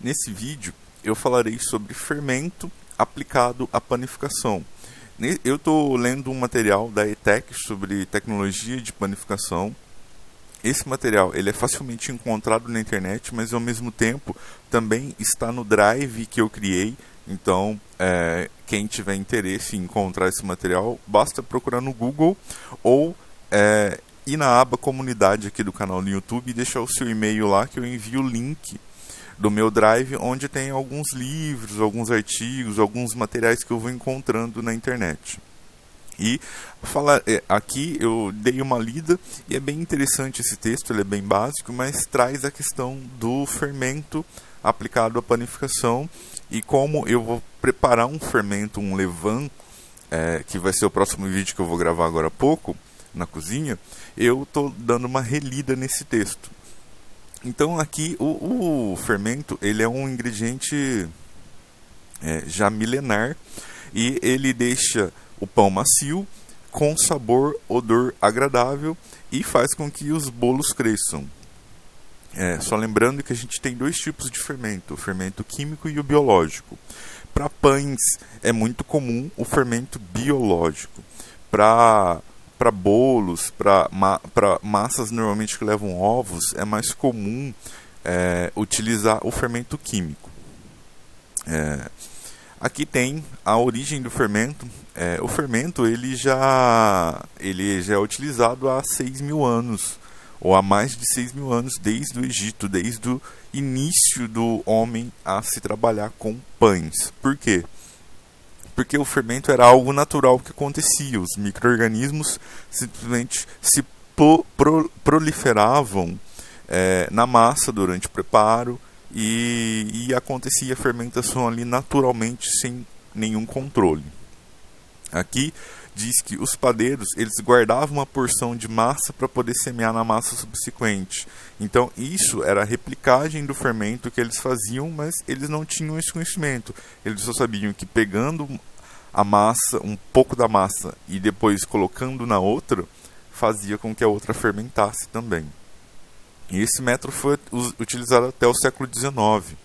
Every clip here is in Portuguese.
Nesse vídeo eu falarei sobre fermento aplicado à panificação. Eu estou lendo um material da ETEC sobre tecnologia de panificação. Esse material ele é facilmente encontrado na internet, mas ao mesmo tempo também está no Drive que eu criei. Então, quem tiver interesse em encontrar esse material, basta procurar no Google ou ir na aba comunidade aqui do canal no YouTube e deixar o seu e-mail lá que eu envio o link do meu Drive, onde tem alguns livros, alguns artigos, alguns materiais que eu vou encontrando na internet. E aqui eu dei uma lida e é bem interessante esse texto, ele é bem básico, mas traz a questão do fermento aplicado à panificação e como eu vou preparar um fermento, um levain, que vai ser o próximo vídeo que eu vou gravar agora há pouco, na cozinha. Eu estou dando uma relida nesse texto. Então aqui o fermento ele é um ingrediente já milenar e ele deixa o pão macio, com sabor, odor agradável e faz com que os bolos cresçam. Só lembrando que a gente tem dois tipos de fermento, o fermento químico e o biológico. Para pães é muito comum o fermento biológico. Para bolos, para massas normalmente que levam ovos, é mais comum utilizar o fermento químico. Aqui tem a origem do fermento. O fermento ele já é utilizado há 6.000 anos, ou há mais de 6.000 anos, desde o Egito, desde o início do homem a se trabalhar com pães. Por quê? Porque o fermento era algo natural que acontecia. Os micro-organismos simplesmente se proliferavam na massa durante o preparo e acontecia a fermentação ali naturalmente, sem nenhum controle. Aqui diz que os padeiros eles guardavam uma porção de massa para poder semear na massa subsequente. Então isso era a replicagem do fermento que eles faziam, mas eles não tinham esse conhecimento. Eles só sabiam que pegando a massa, um pouco da massa, e depois colocando na outra, fazia com que a outra fermentasse também. E esse método foi utilizado até o século XIX.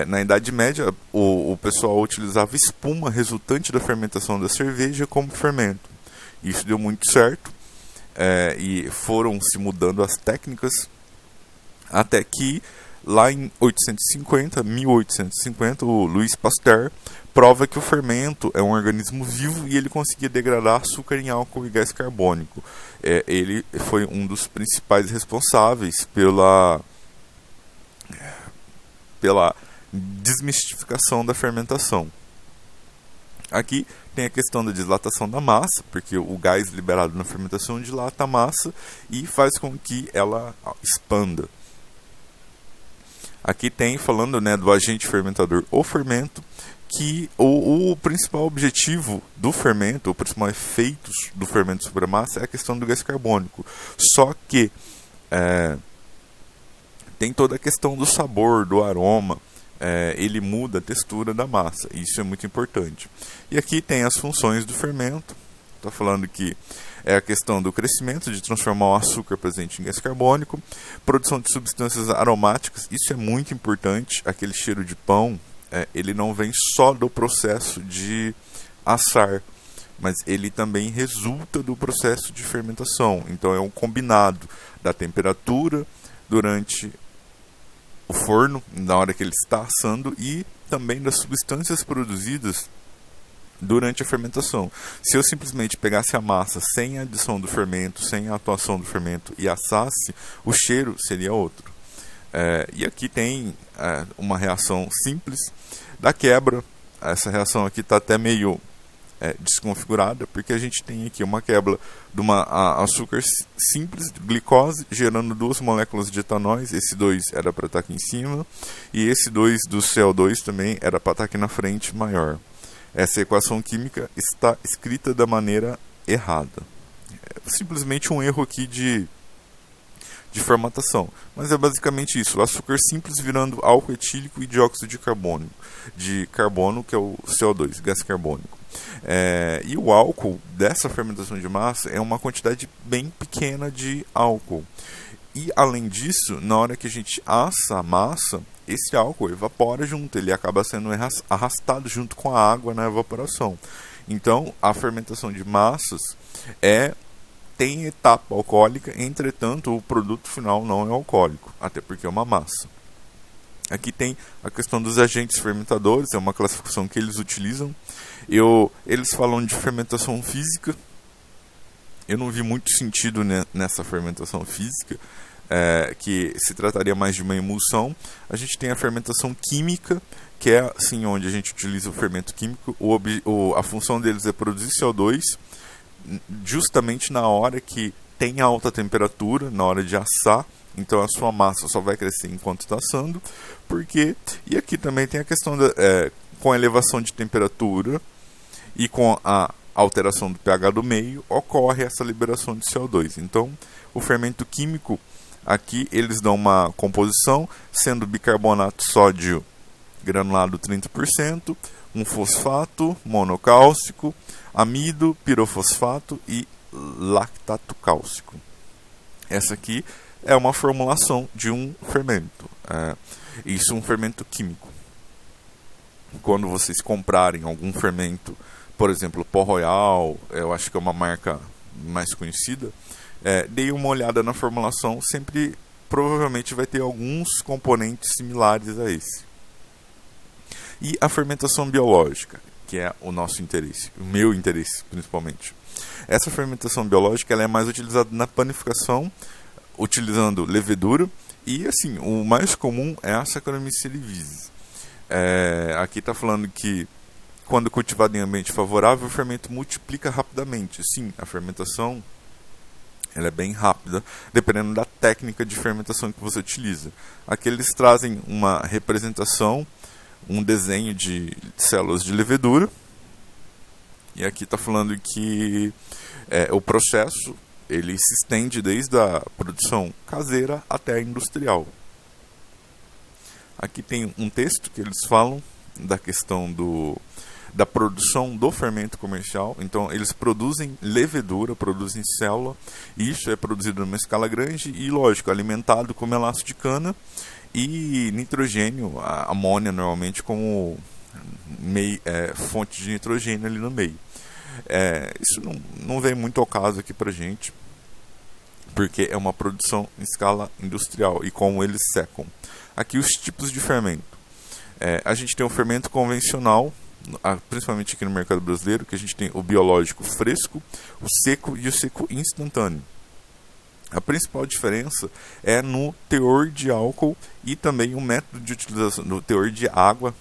Na Idade Média, o pessoal utilizava espuma resultante da fermentação da cerveja como fermento. Isso deu muito certo e foram se mudando as técnicas até que lá em 1850, o Louis Pasteur prova que o fermento é um organismo vivo e ele conseguia degradar açúcar em álcool e gás carbônico. Ele foi um dos principais responsáveis pela desmistificação da fermentação. Aqui tem a questão da dilatação da massa, porque o gás liberado na fermentação dilata a massa e faz com que ela expanda. Aqui tem, falando do agente fermentador, o fermento, que o principal objetivo do fermento, o principal efeito do fermento sobre a massa é a questão do gás carbônico. Só que tem toda a questão do sabor, do aroma, ele muda a textura da massa, isso é muito importante. E aqui tem as funções do fermento, está falando que é a questão do crescimento, de transformar o açúcar presente em gás carbônico, produção de substâncias aromáticas, isso é muito importante. Aquele cheiro de pão, ele não vem só do processo de assar, mas ele também resulta do processo de fermentação. Então é um combinado da temperatura durante o forno, na hora que ele está assando, e também das substâncias produzidas durante a fermentação. Se eu simplesmente pegasse a massa sem a adição do fermento, sem a atuação do fermento e assasse, o cheiro seria outro. E aqui tem uma reação simples da quebra. Essa reação aqui está até meio desconfigurada, porque a gente tem aqui uma quebra de uma açúcar simples, de glicose, gerando duas moléculas de etanóis. Esse 2 era para estar aqui em cima, e esse 2 do CO2 também era para estar aqui na frente, maior. Essa equação química está escrita da maneira errada. Simplesmente um erro aqui de formatação. Mas é basicamente isso. O açúcar simples virando álcool etílico e dióxido de carbono, que é o CO2, gás carbônico. E o álcool dessa fermentação de massa é uma quantidade bem pequena de álcool. E além disso, na hora que a gente assa a massa, esse álcool evapora junto, ele acaba sendo arrastado junto com a água na evaporação. Então, a fermentação de massas tem etapa alcoólica, entretanto, o produto final não é alcoólico, até porque é uma massa. Aqui tem a questão dos agentes fermentadores, é uma classificação que eles utilizam. Eles falam de fermentação física. Eu não vi muito sentido nessa fermentação física, que se trataria mais de uma emulsão. A gente tem a fermentação química, que é assim, onde a gente utiliza o fermento químico. A função deles é produzir CO2, justamente na hora que tem alta temperatura, na hora de assar. Então a sua massa só vai crescer enquanto está assando. E aqui também tem a questão com a elevação de temperatura e com a alteração do pH do meio, ocorre essa liberação de CO2. Então, o fermento químico, aqui eles dão uma composição, sendo bicarbonato sódio granulado 30%, um fosfato monocálcico, amido, pirofosfato e lactato cálcico. Essa aqui é uma formulação de um fermento. Isso é um fermento químico. Quando vocês comprarem algum fermento, por exemplo, Pó Royal, eu acho que é uma marca mais conhecida, dei uma olhada na formulação, sempre provavelmente vai ter alguns componentes similares a esse. E a fermentação biológica, que é o nosso interesse, o meu interesse principalmente. Essa fermentação biológica ela é mais utilizada na panificação, utilizando levedura, e assim, o mais comum é a Saccharomyces cerevisiae. Aqui está falando que quando cultivado em ambiente favorável, o fermento multiplica rapidamente. Sim, a fermentação ela é bem rápida, dependendo da técnica de fermentação que você utiliza. Aqui eles trazem uma representação, um desenho de células de levedura. E aqui está falando que o processo ele se estende desde a produção caseira até a industrial. Aqui tem um texto que eles falam da questão da produção do fermento comercial. Então, eles produzem levedura, produzem célula, e isso é produzido numa escala grande e, lógico, alimentado com melaço de cana e nitrogênio, a amônia normalmente como fonte de nitrogênio ali no meio. Isso não vem muito ao caso aqui pra gente, porque é uma produção em escala industrial e como eles secam. Aqui os tipos de fermento. A gente tem o fermento convencional, principalmente aqui no mercado brasileiro, que a gente tem o biológico fresco, o seco e o seco instantâneo. A principal diferença é no teor de álcool e também o método de utilização, no teor de água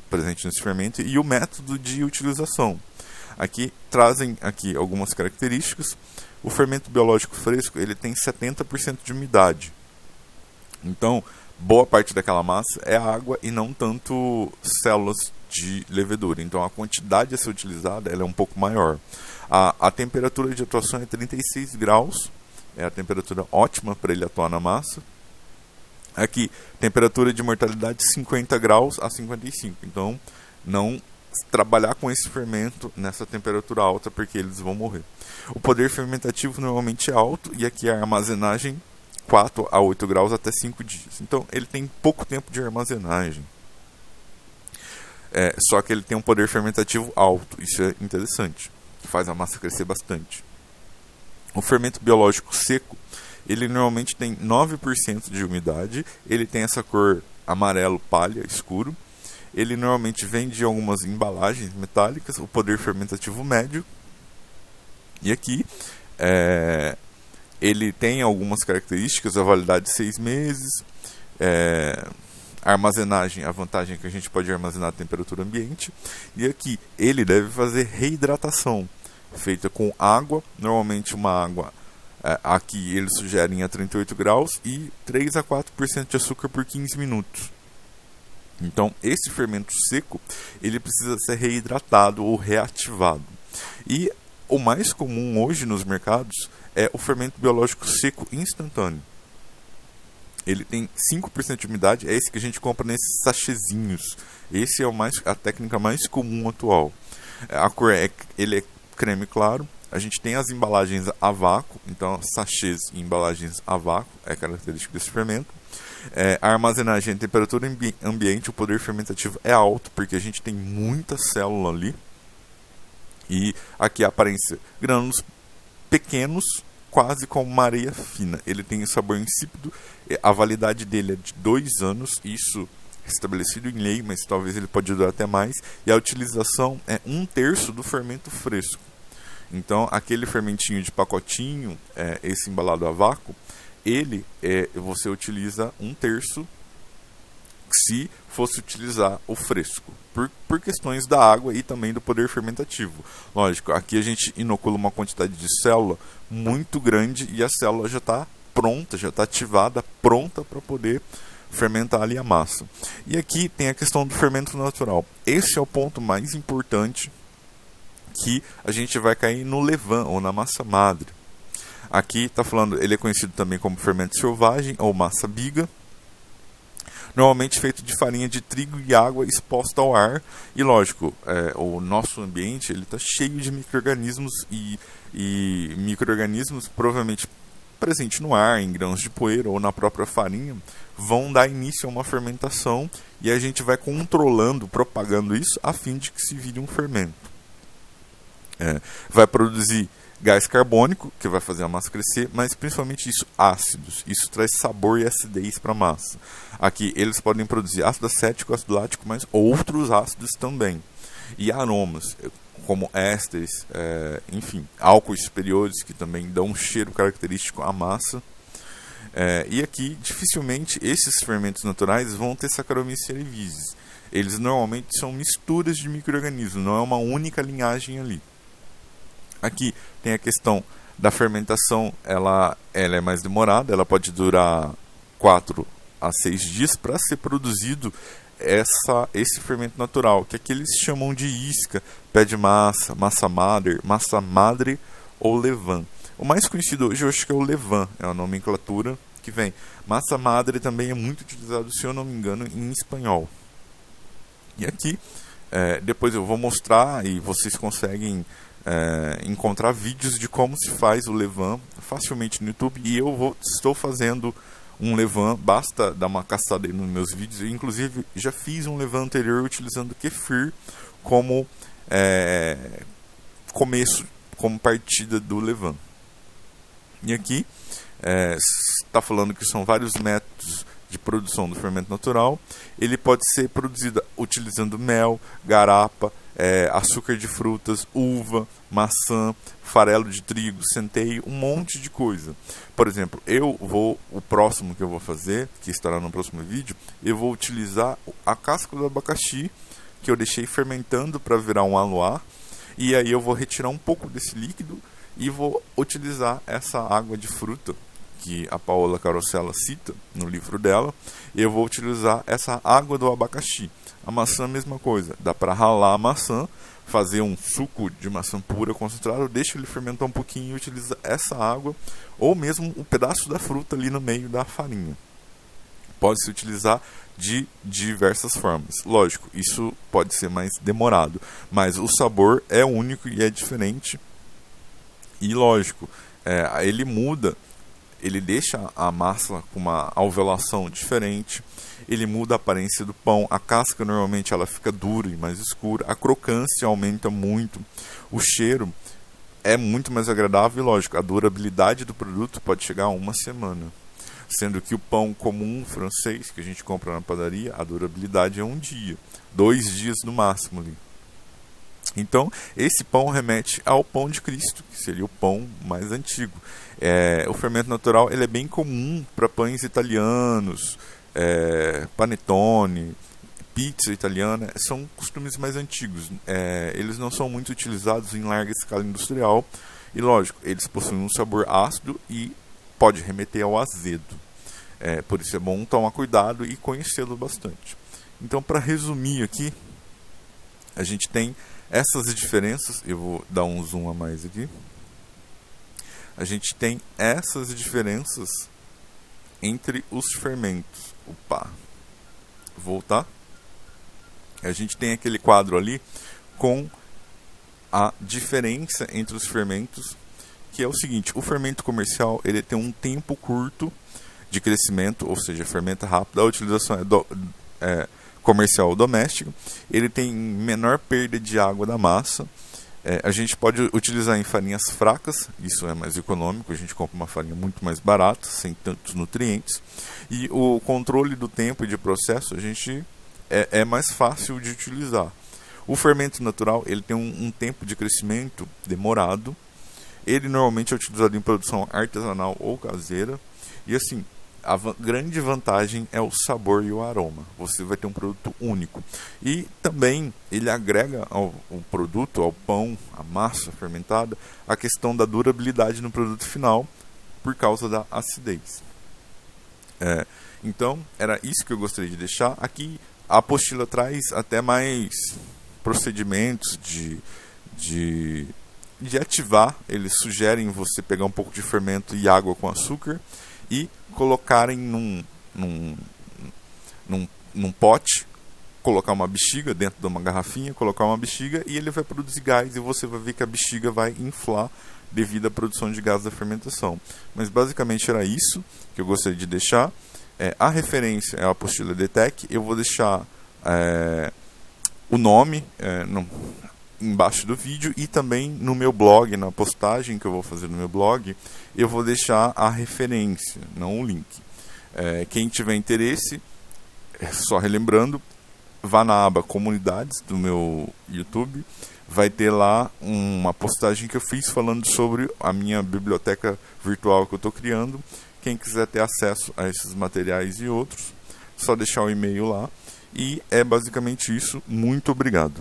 presente nesse fermento e o método de utilização. Aqui trazem algumas características. O fermento biológico fresco ele tem 70% de umidade. Então, boa parte daquela massa é água e não tanto células de levedura. Então, a quantidade a ser utilizada ela é um pouco maior. A temperatura de atuação é 36 graus. É a temperatura ótima para ele atuar na massa. Aqui, temperatura de mortalidade 50 graus a 55. Então, não trabalhar com esse fermento nessa temperatura alta, porque eles vão morrer. O poder fermentativo normalmente é alto, e aqui a armazenagem 4 a 8 graus até 5 dias. Então, ele tem pouco tempo de armazenagem. Só que ele tem um poder fermentativo alto. Isso é interessante. Faz a massa crescer bastante. O fermento biológico seco, ele normalmente tem 9% de umidade. Ele tem essa cor amarelo palha, escuro. Ele normalmente vem de algumas embalagens metálicas. O poder fermentativo médio. E aqui, ele tem algumas características. A validade de 6 meses. A armazenagem, a vantagem é que a gente pode armazenar a temperatura ambiente. E aqui, ele deve fazer reidratação, feita com água. Normalmente uma água, aqui eles sugerem a 38 graus. E 3 a 4% de açúcar por 15 minutos. Então, esse fermento seco, ele precisa ser reidratado ou reativado. E o mais comum hoje nos mercados é o fermento biológico seco instantâneo. Ele tem 5% de umidade, é esse que a gente compra nesses sachezinhos. Esse é a técnica mais comum atual. A cor ele é creme claro. A gente tem as embalagens a vácuo, então sachês e embalagens a vácuo é característica desse fermento. A armazenagem em temperatura ambiente, o poder fermentativo é alto, porque a gente tem muita célula ali. E aqui a aparência, grânulos pequenos, quase como uma areia fina. Ele tem um sabor insípido, a validade dele é de 2 anos, isso estabelecido em lei, mas talvez ele pode durar até mais, e a utilização é 1/3 do fermento fresco. Então, aquele fermentinho de pacotinho, esse embalado a vácuo, ele você utiliza 1/3 se fosse utilizar o fresco, por questões da água e também do poder fermentativo. Lógico, aqui a gente inocula uma quantidade de célula muito grande e a célula já está pronta, já está ativada, pronta para poder fermentar ali a massa. E aqui tem a questão do fermento natural. Esse é o ponto mais importante, que a gente vai cair no levain ou na massa madre. Aqui está falando, ele é conhecido também como fermento selvagem ou massa biga, normalmente feito de farinha de trigo e água exposta ao ar. E lógico, o nosso ambiente está cheio de micro-organismos e micro-organismos provavelmente presentes no ar, em grãos de poeira ou na própria farinha, vão dar início a uma fermentação e a gente vai controlando, propagando isso a fim de que se vire um fermento. Vai produzir gás carbônico, que vai fazer a massa crescer, mas principalmente isso, ácidos. Isso traz sabor e acidez para a massa. Aqui eles podem produzir ácido acético, ácido lático, mas outros ácidos também. E aromas, como ésteres, enfim, álcoois superiores, que também dão um cheiro característico à massa. E aqui, dificilmente, esses fermentos naturais vão ter Saccharomyces cerevisiae. Eles normalmente são misturas de micro-organismos, não é uma única linhagem ali. Aqui tem a questão da fermentação, ela é mais demorada, ela pode durar 4 a 6 dias para ser produzido esse fermento natural, que aqui eles chamam de isca, pé de massa, massa madre ou levain. O mais conhecido hoje eu acho que é o levain, é a nomenclatura que vem. Massa madre também é muito utilizado, se eu não me engano, em espanhol. E aqui, depois eu vou mostrar e vocês conseguem encontrar vídeos de como se faz o levain facilmente no YouTube, e estou fazendo um levain, basta dar uma caçada aí nos meus vídeos. Eu, inclusive, já fiz um levain anterior utilizando kefir como começo, como partida do levain. E aqui está falando que são vários métodos de produção do fermento natural. Ele pode ser produzido utilizando mel, garapa, açúcar de frutas, uva, maçã, farelo de trigo, centeio, um monte de coisa. Por exemplo, o próximo que eu vou fazer, que estará no próximo vídeo, eu vou utilizar a casca do abacaxi, que eu deixei fermentando para virar um aluá, e aí eu vou retirar um pouco desse líquido e vou utilizar essa água de fruta que a Paola Carosella cita no livro dela, e eu vou utilizar essa água do abacaxi. A maçã, a mesma coisa, dá para ralar a maçã, fazer um suco de maçã pura concentrado, deixa ele fermentar um pouquinho e utiliza essa água, ou mesmo um pedaço da fruta ali no meio da farinha. Pode-se utilizar de diversas formas. Lógico, isso pode ser mais demorado, mas o sabor é único e é diferente. E lógico, ele muda, ele deixa a massa com uma alveolação diferente, ele muda a aparência do pão, a casca normalmente ela fica dura e mais escura, a crocância aumenta muito, o cheiro é muito mais agradável e lógico, a durabilidade do produto pode chegar a 1 semana. Sendo que o pão comum francês que a gente compra na padaria, a durabilidade é 1 dia, 2 dias no máximo ali. Então, esse pão remete ao pão de Cristo, que seria o pão mais antigo. O fermento natural ele é bem comum para pães italianos, panetone, pizza italiana, são costumes mais antigos. Eles não são muito utilizados em larga escala industrial e, lógico, eles possuem um sabor ácido e pode remeter ao azedo. Por isso é bom tomar cuidado e conhecê-lo bastante. Então, para resumir aqui, a gente tem essas diferenças, eu vou dar um zoom a mais aqui. A gente tem essas diferenças entre os fermentos. Voltar. A gente tem aquele quadro ali com a diferença entre os fermentos, que é o seguinte: o fermento comercial ele tem um tempo curto de crescimento, ou seja, fermenta rápido, a utilização é comercial ou doméstica, ele tem menor perda de água da massa. A gente pode utilizar em farinhas fracas, isso é mais econômico, a gente compra uma farinha muito mais barata, sem tantos nutrientes, e o controle do tempo e de processo é mais fácil de utilizar. O fermento natural ele tem um tempo de crescimento demorado, ele normalmente é utilizado em produção artesanal ou caseira, e assim, a grande vantagem é o sabor e o aroma. Você vai ter um produto único. E também ele agrega ao produto, ao pão, à massa fermentada, a questão da durabilidade no produto final por causa da acidez. Então, era isso que eu gostaria de deixar. Aqui a apostila traz até mais procedimentos de ativar. Eles sugerem você pegar um pouco de fermento e água com açúcar e colocarem num pote, colocar uma bexiga dentro de uma garrafinha, colocar uma bexiga e ele vai produzir gás e você vai ver que a bexiga vai inflar devido à produção de gás da fermentação. Mas basicamente era isso que eu gostaria de deixar. A referência é a apostila DTEC. Eu vou deixar o nome embaixo do vídeo e também no meu blog, na postagem que eu vou fazer no meu blog, eu vou deixar a referência, não o link. Quem tiver interesse, só relembrando, vá na aba comunidades do meu YouTube, vai ter lá uma postagem que eu fiz falando sobre a minha biblioteca virtual que eu estou criando. Quem quiser ter acesso a esses materiais e outros, só deixar o e-mail lá. E é basicamente isso. Muito obrigado.